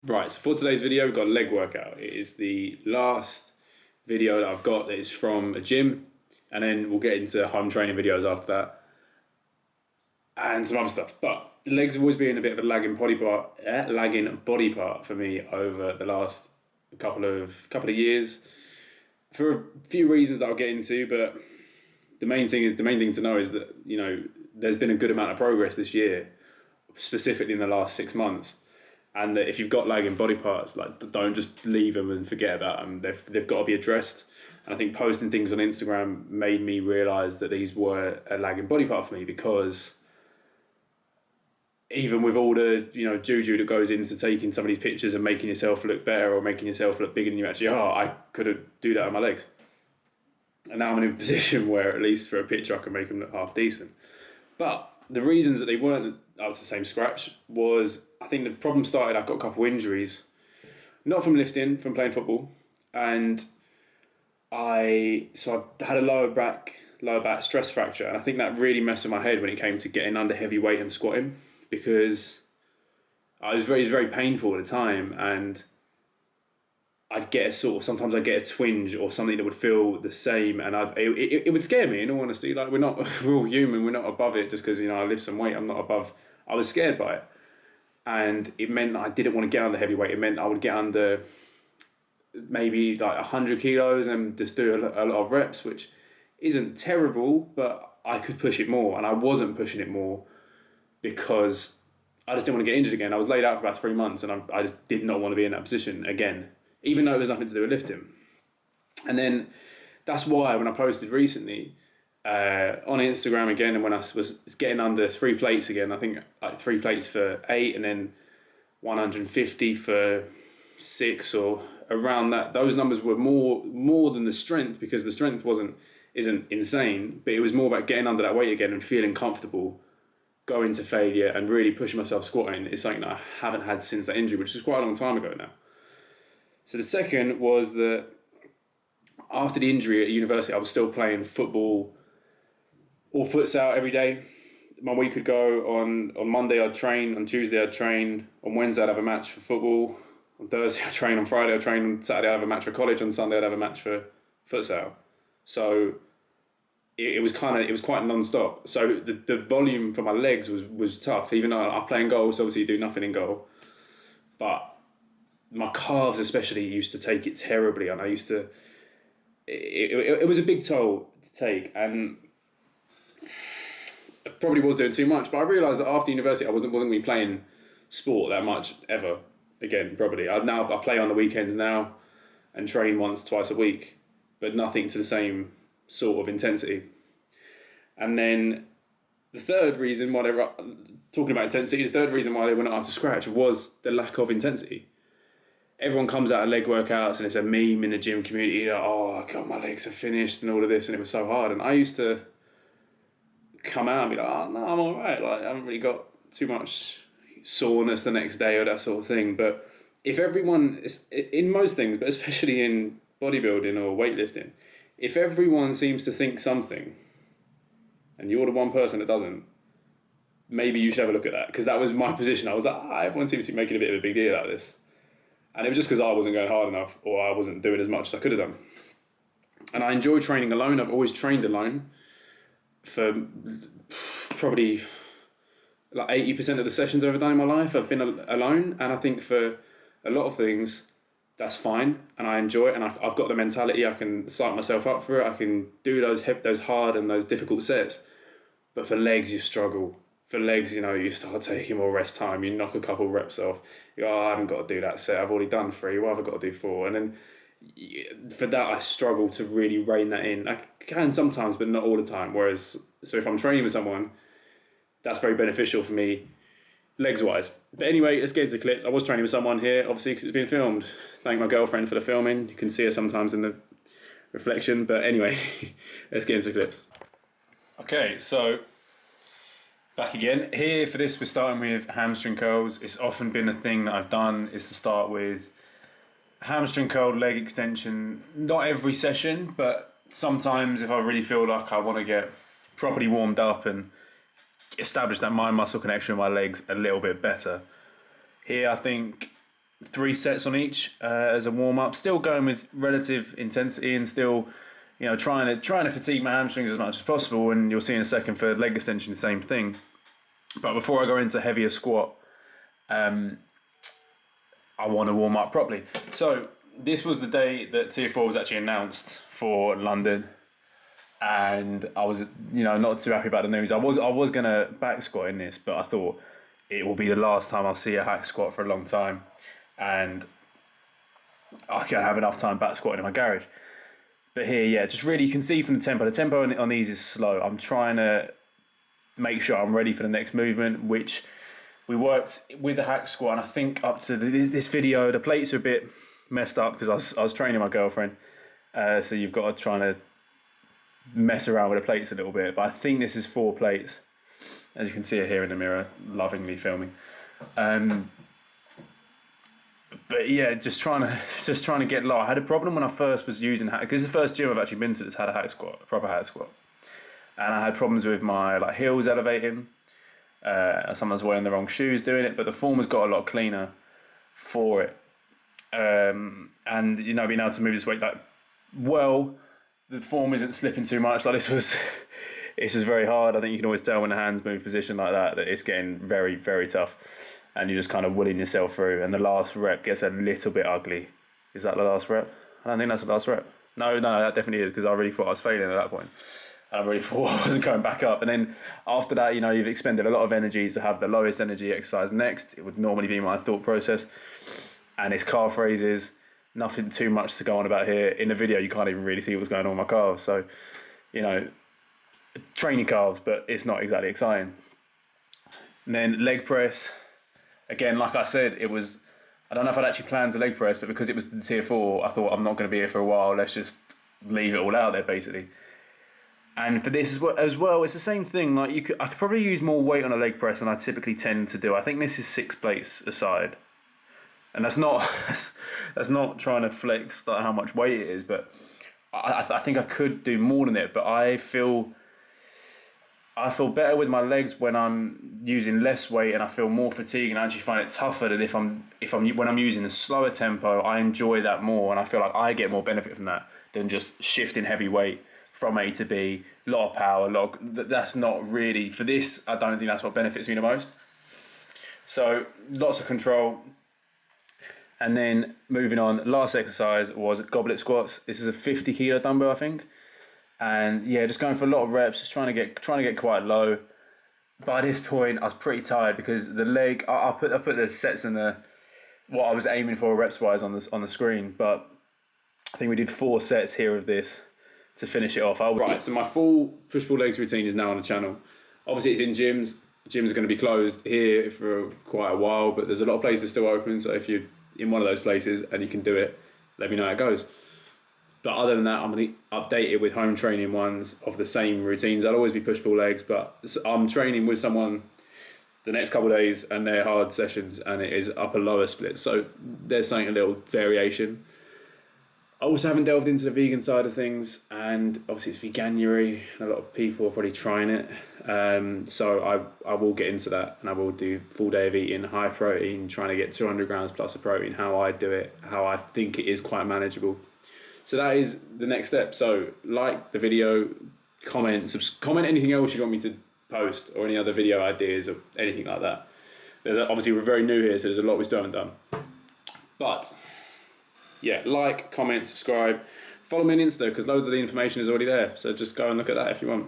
Right, so for today's video, we've got a leg workout. It is the last video that I've got that is from a gym, and then we'll get into home training videos after that and some other stuff. But the legs have always been a bit of a lagging body part for me over the last couple of years for a few reasons that I'll get into. But the main thing to know is that there's been a good amount of progress this year, specifically in the last 6 months. And that if you've got lagging body parts, like, don't just leave them and forget about them. They've got to be addressed. And I think posting things on Instagram made me realise that these were a lagging body part for me, because even with all the juju that goes into taking some of these pictures and making yourself look better or making yourself look bigger than you actually are, I couldn't do that on my legs. And now I'm in a position where, at least for a picture, I can make them look half decent. But the reasons that they weren't up to the same scratch was, I think the problem started, I got a couple of injuries, not from lifting, from playing football. And I had a lower back stress fracture. And I think that really messed with my head when it came to getting under heavy weight and squatting, because it was very painful at the time. And sometimes I'd get a twinge or something that would feel the same, and it would scare me, in all honesty. Like, we're all human, we're not above it just because I lift some weight. I'm not above. I was scared by it, and it meant that I didn't want to get under heavy weight. It meant I would get under maybe like 100 kilos and just do a lot of reps, which isn't terrible, but I could push it more, and I wasn't pushing it more because I just didn't want to get injured again. I was laid out for about 3 months, and I just did not want to be in that position again, even though it was nothing to do with lifting. And then that's why when I posted recently on Instagram again, and when I was getting under 3 plates again, I think like 3 plates for 8 and then 150 for 6 or around that, those numbers were more than the strength, because the strength isn't insane, but it was more about getting under that weight again and feeling comfortable going to failure and really pushing myself squatting. Is something that I haven't had since that injury, which is quite a long time ago now. So the second was that after the injury at university, I was still playing football or futsal every day. My week would go on Monday I'd train, on Tuesday I'd train, on Wednesday I'd have a match for football, on Thursday I'd train, on Friday I'd train, on Saturday I'd have a match for college, on Sunday I'd have a match for futsal. So it was quite non-stop. So the volume for my legs was tough, even though I play in goal, so obviously you do nothing in goal. But my calves especially used to take it terribly, and it was a big toll to take, and I probably was doing too much. But I realised that after university I wasn't going to be playing sport that much ever again, probably. I play on the weekends now and train once, twice a week, but nothing to the same sort of intensity. And then the third reason why talking about intensity, the third reason why they were not up to scratch was the lack of intensity. Everyone comes out of leg workouts and it's a meme in the gym community, like, oh, God, my legs are finished and all of this, and it was so hard. And I used to come out and be like, oh, no, I'm all right. Like, I haven't really got too much soreness the next day or that sort of thing. But if everyone, in most things, but especially in bodybuilding or weightlifting, if everyone seems to think something and you're the one person that doesn't, maybe you should have a look at that. Because that was my position. I was like, everyone seems to be making a bit of a big deal out of this. And it was just because I wasn't going hard enough, or I wasn't doing as much as I could have done. And I enjoy training alone. I've always trained alone for probably like 80% of the sessions I've ever done in my life. I've been alone, and I think for a lot of things, that's fine, and I enjoy it, and I've got the mentality. I can psych myself up for it. I can do those hard and those difficult sets. But for legs, you struggle. For legs, you start taking more rest time. You knock a couple of reps off. You go, I haven't got to do that set. I've already done 3. What have I got to do 4? And then for that, I struggle to really rein that in. I can sometimes, but not all the time. So if I'm training with someone, that's very beneficial for me, legs-wise. But anyway, let's get into the clips. I was training with someone here, obviously, because it's been filmed. Thank my girlfriend for the filming. You can see her sometimes in the reflection. But anyway, let's get into the clips. Okay, so back again. Here for this, we're starting with hamstring curls. It's often been a thing that I've done, is to start with hamstring curl leg extension. Not every session, but sometimes if I really feel like I want to get properly warmed up and establish that mind muscle connection with my legs a little bit better. Here I think 3 sets on each as a warm up. Still going with relative intensity and still, trying to fatigue my hamstrings as much as possible. And you'll see in a second for leg extension the same thing. But before I go into heavier squat, I want to warm up properly. So this was the day that Tier 4 was actually announced for London, and I was not too happy about the news. I was gonna back squat in this, but I thought it will be the last time I'll see a hack squat for a long time, and I can't have enough time back squatting in my garage. But here, yeah, just really you can see from the tempo. The tempo on these is slow. I'm trying to make sure I'm ready for the next movement, which we worked with the hack squat, and I think up to this video, the plates are a bit messed up because I was training my girlfriend, so you've got to try to mess around with the plates a little bit. But I think this is 4 plates, as you can see it here in the mirror, lovingly filming. But yeah, just trying to get low. I had a problem when I first was using hack, because this is the first gym I've actually been to that's had a hack squat, a proper hack squat, and I had problems with my heels elevating. Sometimes wearing the wrong shoes doing it, but the form has got a lot cleaner for it. And being able to move this weight the form isn't slipping too much. Like it's just very hard. I think you can always tell when the hands move position like that it's getting very, very tough, and you're just kind of willing yourself through, and the last rep gets a little bit ugly. Is that the last rep? I don't think that's the last rep. No, that definitely is, because I really thought I was failing at that point. I really thought I wasn't going back up. And then after that, you've expended a lot of energy to have the lowest energy exercise next. It would normally be my thought process. And it's calf raises, nothing too much to go on about here. In the video, you can't even really see what's going on with my calves. So, training calves, but it's not exactly exciting. And then leg press. Again, like I said, I don't know if I'd actually planned to leg press, but because it was the Tier 4, I thought I'm not going to be here for a while. Let's just leave it all out there, basically. And for this as well, it's the same thing. I could probably use more weight on a leg press than I typically tend to do. I think this is 6 plates aside, and that's not trying to flex how much weight it is. But I think I could do more than it. But I feel better with my legs when I'm using less weight, and I feel more fatigue, and I actually find it tougher than when I'm using a slower tempo. I enjoy that more, and I feel like I get more benefit from that than just shifting heavy weight from A to B, a lot of power, that's not really, for this, I don't think that's what benefits me the most. So, lots of control. And then, moving on, last exercise was goblet squats. This is a 50 kilo dumbbell, I think. And yeah, just going for a lot of reps, just trying to get quite low. By this point, I was pretty tired because the leg, I put the sets and what I was aiming for reps-wise on the screen, but I think we did 4 sets here of this to finish it off. Right, so my full push-pull legs routine is now on the channel. Obviously, it's in gyms. Gyms are going to be closed here for quite a while, but there's a lot of places still open. So if you're in one of those places and you can do it, let me know how it goes. But other than that, I'm going to update it with home training ones of the same routines. I'll always be push-pull legs, but I'm training with someone the next couple of days, and they're hard sessions, and it is upper-lower split. So there's something a little variation. I also haven't delved into the vegan side of things, and obviously it's veganuary, and a lot of people are probably trying it. So I will get into that, and I will do full day of eating, high protein, trying to get 200 grams plus of protein, how I do it, how I think it is quite manageable. So that is the next step. So like the video, comment anything else you want me to post, or any other video ideas or anything like that. Obviously we're very new here, so there's a lot we still haven't done. But yeah, like, comment, subscribe. Follow me on Insta, because loads of the information is already there. So just go and look at that if you want.